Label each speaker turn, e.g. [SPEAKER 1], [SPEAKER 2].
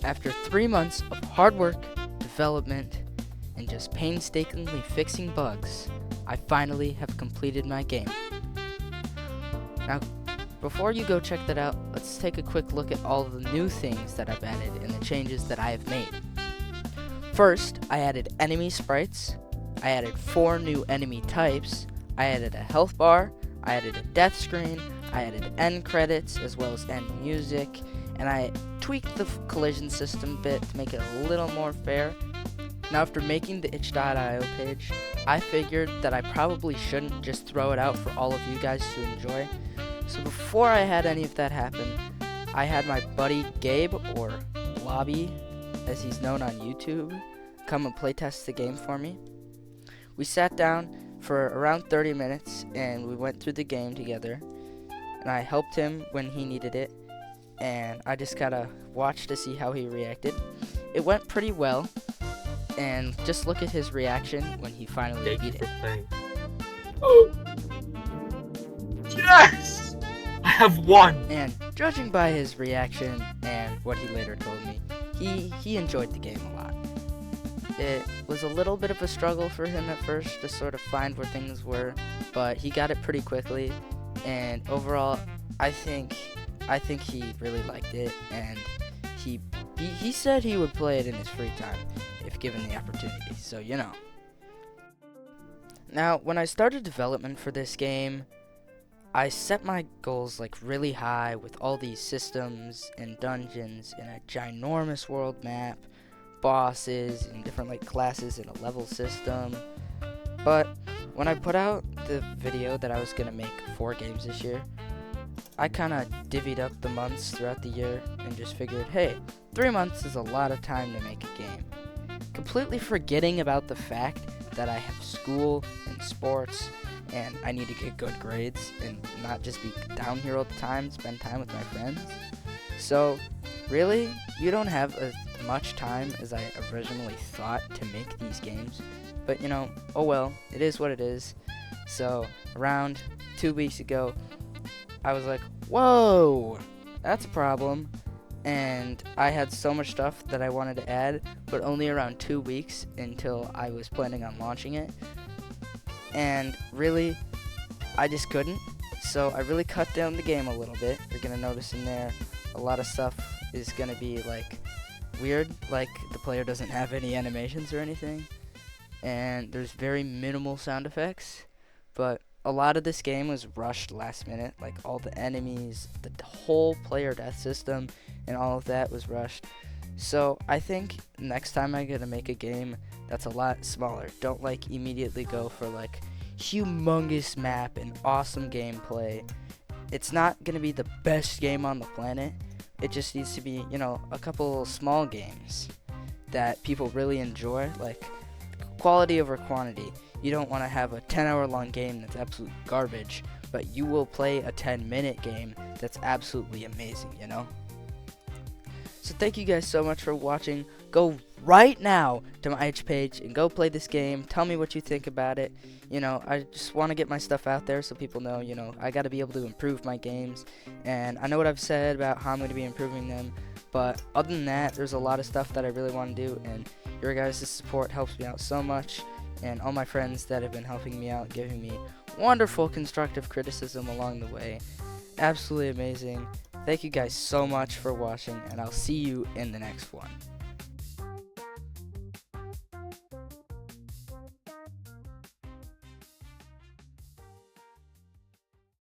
[SPEAKER 1] After 3 months of hard work, development, and just painstakingly fixing bugs, I finally have completed my game. Now, before you go check that out, let's take a quick look at all the new things that I've added and the changes that I have made. First, I added enemy sprites, I added 4 new enemy types, I added a health bar, I added a death screen, I added end credits as well as end music, and I tweaked the collision system a bit to make it a little more fair. Now, after making the itch.io page, I figured that I probably shouldn't just throw it out for all of you guys to enjoy. So before I had any of that happen, I had my buddy Gabe, or Blobby as he's known on YouTube, come and playtest the game for me. We sat down for around 30 minutes and we went through the game together, and I helped him when he needed it, and I just gotta watch to see how he reacted. It went pretty well, and just look at his reaction when he finally beat it.
[SPEAKER 2] Oh! Yes! I have won!
[SPEAKER 1] And judging by his reaction and what he later told me, he enjoyed the game a lot. It was a little bit of a struggle for him at first to sort of find where things were, but he got it pretty quickly, and overall, I think he really liked it, and he said he would play it in his free time if given the opportunity, so you know. Now, when I started development for this game, I set my goals like really high with all these systems and dungeons and a ginormous world map, bosses and different like classes and a level system. But when I put out the video that I was gonna make 4 games this year, I kind of divvied up the months throughout the year and just figured, hey, 3 months is a lot of time to make a game. Completely forgetting about the fact that I have school and sports and I need to get good grades and not just be down here all the time, spend time with my friends. So, really, you don't have as much time as I originally thought to make these games. But, you know, oh well, it is what it is. So, around 2 weeks ago, I was like, whoa, that's a problem. And I had so much stuff that I wanted to add, but only around 2 weeks until I was planning on launching it. And really, I just couldn't. So I really cut down the game a little bit. You're going to notice in there a lot of stuff is going to be like weird, like the player doesn't have any animations or anything. And there's very minimal sound effects, but a lot of this game was rushed last minute, like all the enemies, the whole player death system, and all of that was rushed. So I think next time I'm gonna make a game that's a lot smaller. Don't like immediately go for like humongous map and awesome gameplay. It's not gonna be the best game on the planet. It just needs to be, you know, a couple small games that people really enjoy, like quality over quantity. You don't want to have a 10-hour long game that's absolute garbage, but you will play a 10-minute game that's absolutely amazing, you know? So thank you guys so much for watching. Go right now to my itch page and go play this game. Tell me what you think about it. You know, I just want to get my stuff out there so people know, you know, I got to be able to improve my games. And I know what I've said about how I'm going to be improving them, but other than that, there's a lot of stuff that I really want to do, and your guys' support helps me out so much. And all my friends that have been helping me out, giving me wonderful constructive criticism along the way. Absolutely amazing. Thank you guys so much for watching, and I'll see you in the next one.